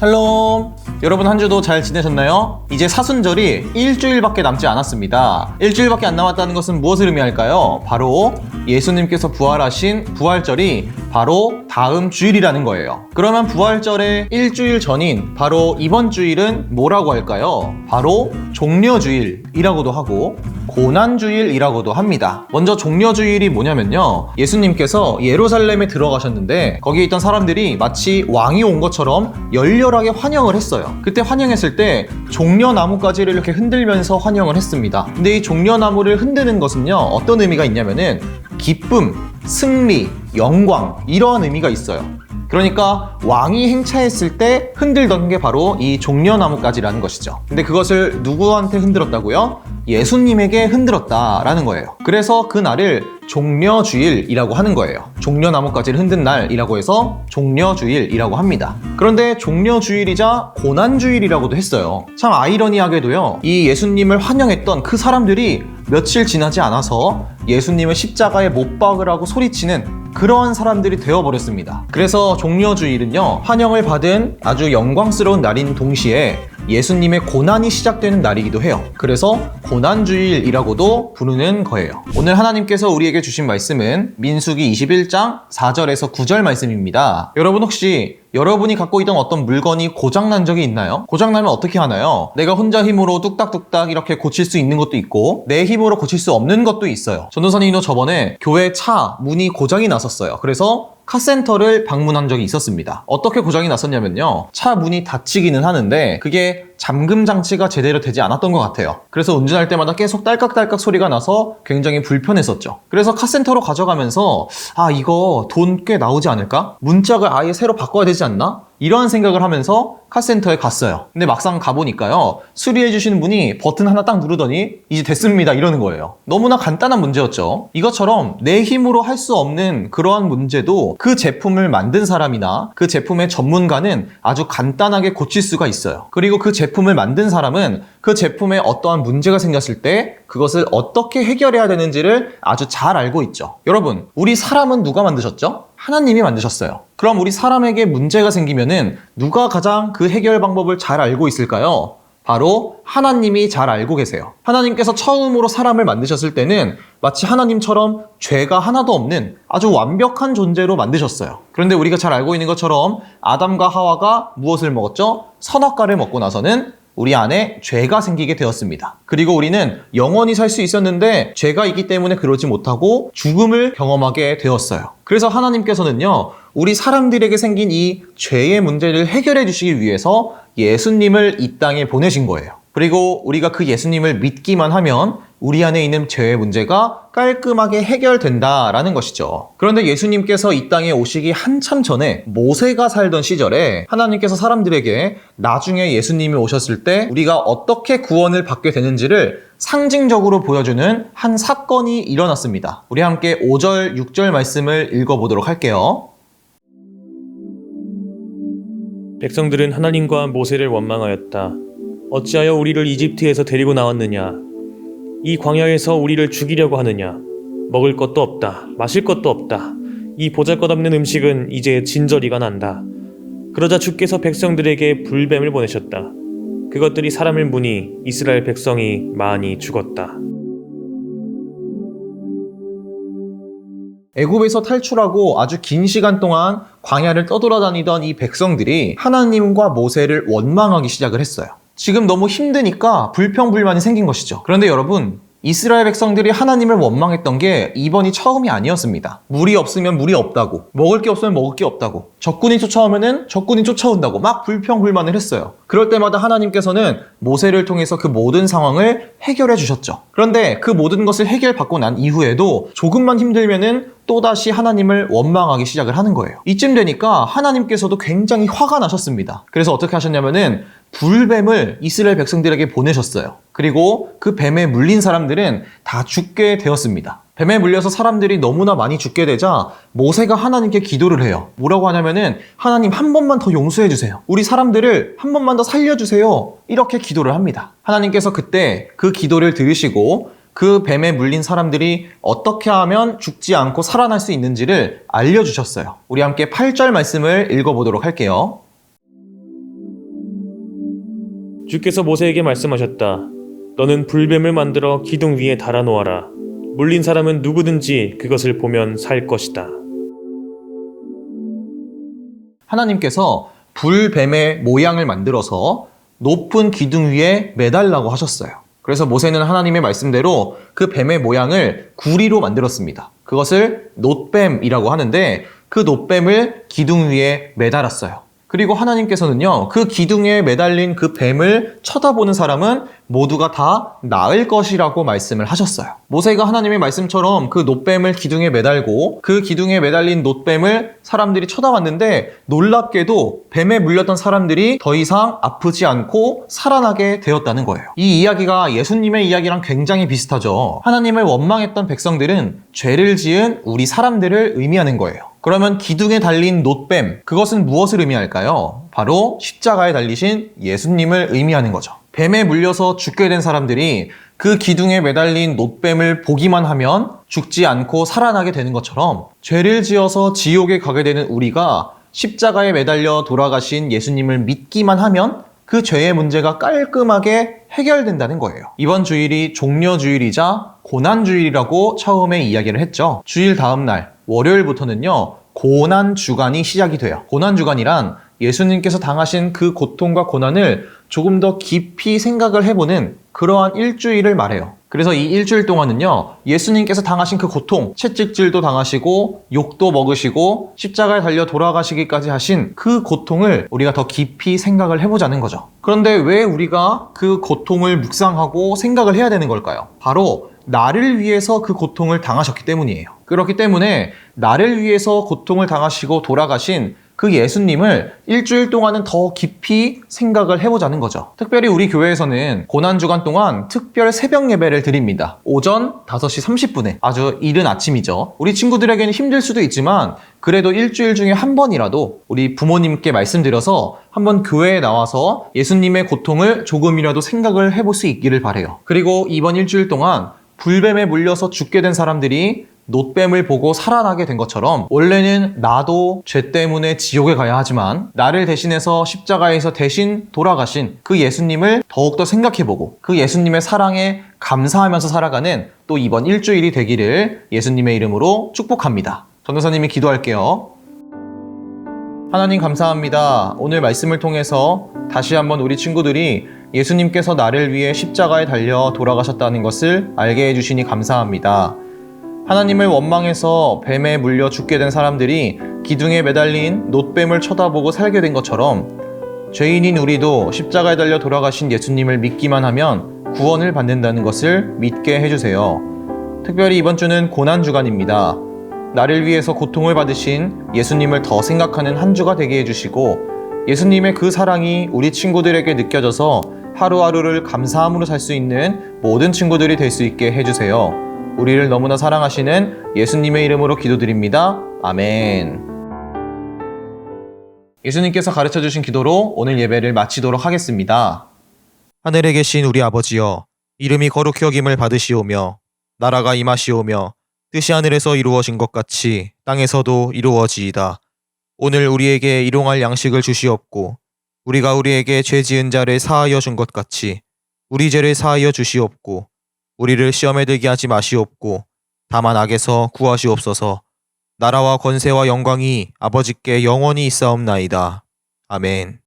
샬롬! 여러분 한 주도 잘 지내셨나요? 이제 사순절이 일주일밖에 남지 않았습니다. 일주일밖에 안 남았다는 것은 무엇을 의미할까요? 바로 예수님께서 부활하신 부활절이 바로 다음 주일이라는 거예요. 그러면 부활절의 일주일 전인 바로 이번 주일은 뭐라고 할까요? 바로 종려주일이라고도 하고 고난주일이라고도 합니다. 먼저 종려주일이 뭐냐면요, 예수님께서 예루살렘에 들어가셨는데 거기에 있던 사람들이 마치 왕이 온 것처럼 열렬하게 환영을 했어요. 그때 환영했을 때 종려나무가지를 이렇게 흔들면서 환영을 했습니다. 근데 이 종려나무를 흔드는 것은요, 어떤 의미가 있냐면은 기쁨, 승리, 영광, 이러한 의미가 있어요. 그러니까 왕이 행차했을 때 흔들던 게 바로 이 종려나무가지라는 것이죠. 근데 그것을 누구한테 흔들었다고요? 예수님에게 흔들었다라는 거예요. 그래서 그 날을 종려주일이라고 하는 거예요. 종려나무가지를 흔든 날이라고 해서 종려주일이라고 합니다. 그런데 종려주일이자 고난주일이라고도 했어요. 참 아이러니하게도요, 이 예수님을 환영했던 그 사람들이 며칠 지나지 않아서 예수님을 십자가에 못 박으라고 소리치는 그러한 사람들이 되어버렸습니다. 그래서 종려주일은요, 환영을 받은 아주 영광스러운 날인 동시에 예수님의 고난이 시작되는 날이기도 해요. 그래서 고난주일이라고도 부르는 거예요. 오늘 하나님께서 우리에게 주신 말씀은 민수기 21장 4절에서 9절 말씀입니다. 여러분 혹시 여러분이 갖고 있던 어떤 물건이 고장난 적이 있나요? 고장나면 어떻게 하나요? 내가 혼자 힘으로 뚝딱뚝딱 이렇게 고칠 수 있는 것도 있고 내 힘으로 고칠 수 없는 것도 있어요. 전도사님도 저번에 교회 차 문이 고장이 났었어요. 그래서 카센터를 방문한 적이 있었습니다. 어떻게 고장이 났었냐면요, 차 문이 닫히기는 하는데 그게 잠금 장치가 제대로 되지 않았던 것 같아요. 그래서 운전할 때마다 계속 딸깍딸깍 소리가 나서 굉장히 불편했었죠. 그래서 카센터로 가져가면서 이거 돈 꽤 나오지 않을까? 문짝을 아예 새로 바꿔야 되지 않나? 이러한 생각을 하면서 카센터에 갔어요. 근데 막상 가보니까요, 수리해 주시는 분이 버튼 하나 딱 누르더니 이제 됐습니다 이러는 거예요. 너무나 간단한 문제였죠. 이것처럼 내 힘으로 할 수 없는 그러한 문제도 그 제품을 만든 사람이나 그 제품의 전문가는 아주 간단하게 고칠 수가 있어요. 그리고 그 제품을 만든 사람은 그 제품에 어떠한 문제가 생겼을 때 그것을 어떻게 해결해야 되는지를 아주 잘 알고 있죠. 여러분, 우리 사람은 누가 만드셨죠? 하나님이 만드셨어요. 그럼 우리 사람에게 문제가 생기면은 누가 가장 그 해결 방법을 잘 알고 있을까요? 바로 하나님이 잘 알고 계세요. 하나님께서 처음으로 사람을 만드셨을 때는 마치 하나님처럼 죄가 하나도 없는 아주 완벽한 존재로 만드셨어요. 그런데 우리가 잘 알고 있는 것처럼 아담과 하와가 무엇을 먹었죠? 선악과를 먹고 나서는 우리 안에 죄가 생기게 되었습니다. 그리고 우리는 영원히 살 수 있었는데 죄가 있기 때문에 그러지 못하고 죽음을 경험하게 되었어요. 그래서 하나님께서는요, 우리 사람들에게 생긴 이 죄의 문제를 해결해 주시기 위해서 예수님을 이 땅에 보내신 거예요. 그리고 우리가 그 예수님을 믿기만 하면 우리 안에 있는 죄의 문제가 깔끔하게 해결된다라는 것이죠. 그런데 예수님께서 이 땅에 오시기 한참 전에 모세가 살던 시절에 하나님께서 사람들에게 나중에 예수님이 오셨을 때 우리가 어떻게 구원을 받게 되는지를 상징적으로 보여주는 한 사건이 일어났습니다. 우리 함께 5절, 6절 말씀을 읽어보도록 할게요. 백성들은 하나님과 모세를 원망하였다. 어찌하여 우리를 이집트에서 데리고 나왔느냐? 이 광야에서 우리를 죽이려고 하느냐? 먹을 것도 없다. 마실 것도 없다. 이 보잘것없는 음식은 이제 진저리가 난다. 그러자 주께서 백성들에게 불뱀을 보내셨다. 그것들이 사람을 무니 이스라엘 백성이 많이 죽었다. 애굽에서 탈출하고 아주 긴 시간 동안 광야를 떠돌아다니던 이 백성들이 하나님과 모세를 원망하기 시작을 했어요. 지금 너무 힘드니까 불평불만이 생긴 것이죠. 그런데 여러분, 이스라엘 백성들이 하나님을 원망했던 게 이번이 처음이 아니었습니다. 물이 없으면 물이 없다고, 먹을 게 없으면 먹을 게 없다고, 적군이 쫓아오면은 적군이 쫓아온다고 막 불평불만을 했어요. 그럴 때마다 하나님께서는 모세를 통해서 그 모든 상황을 해결해 주셨죠. 그런데 그 모든 것을 해결받고 난 이후에도 조금만 힘들면은 또다시 하나님을 원망하기 시작을 하는 거예요. 이쯤 되니까 하나님께서도 굉장히 화가 나셨습니다. 그래서 어떻게 하셨냐면은 불뱀을 이스라엘 백성들에게 보내셨어요. 그리고 그 뱀에 물린 사람들은 다 죽게 되었습니다. 뱀에 물려서 사람들이 너무나 많이 죽게 되자 모세가 하나님께 기도를 해요. 뭐라고 하냐면은 하나님 한 번만 더 용서해 주세요. 우리 사람들을 한 번만 더 살려주세요. 이렇게 기도를 합니다. 하나님께서 그때 그 기도를 들으시고 그 뱀에 물린 사람들이 어떻게 하면 죽지 않고 살아날 수 있는지를 알려주셨어요. 우리 함께 8절 말씀을 읽어보도록 할게요. 주께서 모세에게 말씀하셨다. 너는 불뱀을 만들어 기둥 위에 달아놓아라. 물린 사람은 누구든지 그것을 보면 살 것이다. 하나님께서 불뱀의 모양을 만들어서 높은 기둥 위에 매달라고 하셨어요. 그래서 모세는 하나님의 말씀대로 그 뱀의 모양을 구리로 만들었습니다. 그것을 놋뱀이라고 하는데 그 놋뱀을 기둥 위에 매달았어요. 그리고 하나님께서는요, 그 기둥에 매달린 그 뱀을 쳐다보는 사람은 모두가 다 나을 것이라고 말씀을 하셨어요. 모세가 하나님의 말씀처럼 그 놋뱀을 기둥에 매달고 그 기둥에 매달린 놋뱀을 사람들이 쳐다봤는데 놀랍게도 뱀에 물렸던 사람들이 더 이상 아프지 않고 살아나게 되었다는 거예요. 이 이야기가 예수님의 이야기랑 굉장히 비슷하죠. 하나님을 원망했던 백성들은 죄를 지은 우리 사람들을 의미하는 거예요. 그러면 기둥에 달린 놋뱀, 그것은 무엇을 의미할까요? 바로 십자가에 달리신 예수님을 의미하는 거죠. 뱀에 물려서 죽게 된 사람들이 그 기둥에 매달린 놋뱀을 보기만 하면 죽지 않고 살아나게 되는 것처럼 죄를 지어서 지옥에 가게 되는 우리가 십자가에 매달려 돌아가신 예수님을 믿기만 하면 그 죄의 문제가 깔끔하게 해결된다는 거예요. 이번 주일이 종려주일이자 고난주일이라고 처음에 이야기를 했죠. 주일 다음 날 월요일부터는요, 고난주간이 시작이 돼요. 고난주간이란 예수님께서 당하신 그 고통과 고난을 조금 더 깊이 생각을 해보는 그러한 일주일을 말해요. 그래서 이 일주일 동안은요, 예수님께서 당하신 그 고통, 채찍질도 당하시고 욕도 먹으시고 십자가에 달려 돌아가시기까지 하신 그 고통을 우리가 더 깊이 생각을 해보자는 거죠. 그런데 왜 우리가 그 고통을 묵상하고 생각을 해야 되는 걸까요? 바로 나를 위해서 그 고통을 당하셨기 때문이에요. 그렇기 때문에 나를 위해서 고통을 당하시고 돌아가신 그 예수님을 일주일 동안은 더 깊이 생각을 해보자는 거죠. 특별히 우리 교회에서는 고난주간 동안 특별 새벽 예배를 드립니다. 오전 5시 30분에 아주 이른 아침이죠. 우리 친구들에게는 힘들 수도 있지만 그래도 일주일 중에 한 번이라도 우리 부모님께 말씀드려서 한번 교회에 나와서 예수님의 고통을 조금이라도 생각을 해볼 수 있기를 바라요. 그리고 이번 일주일 동안 불뱀에 물려서 죽게 된 사람들이 놋뱀을 보고 살아나게 된 것처럼 원래는 나도 죄 때문에 지옥에 가야 하지만 나를 대신해서 십자가에서 대신 돌아가신 그 예수님을 더욱더 생각해보고 그 예수님의 사랑에 감사하면서 살아가는 또 이번 일주일이 되기를 예수님의 이름으로 축복합니다. 전도사님이 기도할게요. 하나님 감사합니다. 오늘 말씀을 통해서 다시 한번 우리 친구들이 예수님께서 나를 위해 십자가에 달려 돌아가셨다는 것을 알게 해주시니 감사합니다. 하나님을 원망해서 뱀에 물려 죽게 된 사람들이 기둥에 매달린 놋뱀을 쳐다보고 살게 된 것처럼 죄인인 우리도 십자가에 달려 돌아가신 예수님을 믿기만 하면 구원을 받는다는 것을 믿게 해주세요. 특별히 이번 주는 고난주간입니다. 나를 위해서 고통을 받으신 예수님을 더 생각하는 한 주가 되게 해주시고 예수님의 그 사랑이 우리 친구들에게 느껴져서 하루하루를 감사함으로 살 수 있는 모든 친구들이 될 수 있게 해주세요. 우리를 너무나 사랑하시는 예수님의 이름으로 기도드립니다. 아멘. 예수님께서 가르쳐주신 기도로 오늘 예배를 마치도록 하겠습니다. 하늘에 계신 우리 아버지여, 이름이 거룩히 여김을 받으시오며 나라가 임하시오며 뜻이 하늘에서 이루어진 것 같이 땅에서도 이루어지이다. 오늘 우리에게 일용할 양식을 주시옵고 우리가 우리에게 죄 지은 자를 사하여 준 것 같이 우리 죄를 사하여 주시옵고 우리를 시험에 들게 하지 마시옵고 다만 악에서 구하시옵소서. 나라와 권세와 영광이 아버지께 영원히 있사옵나이다. 아멘.